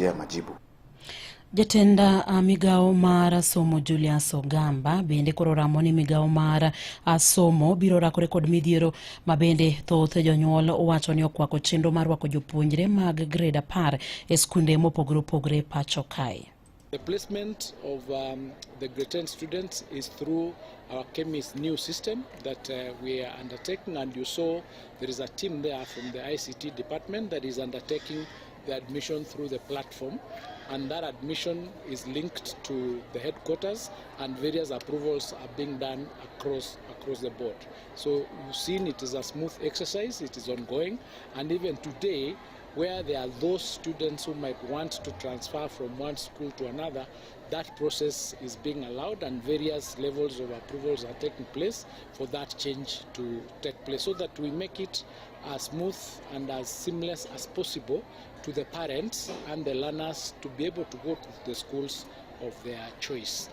majibu. Jatend migao mar somo Julius Ogamba bende koro ramo ni migao mar somo birorakore kod midhiero mabende thoth jonyuol wacho ni okwako chenro mar rwako jopuonjre mag grade 10 e skunde mopogore opogore pacho kae. The placement of the grade 10 students is through our chemist new system that we are undertaking, and you saw there is a team there from the ICT department that is undertaking the admission through the platform, and that admission is linked to the headquarters, and various approvals are being done across the board. So you've seen it is a smooth exercise, it is ongoing, and even today, where there are those students who might want to transfer from one school to another, that process is being allowed, and various levels of approvals are taking place for that change to take place, so that we make it as smooth and as seamless as possible to the parents and the learners to be able to go to the schools of their choice.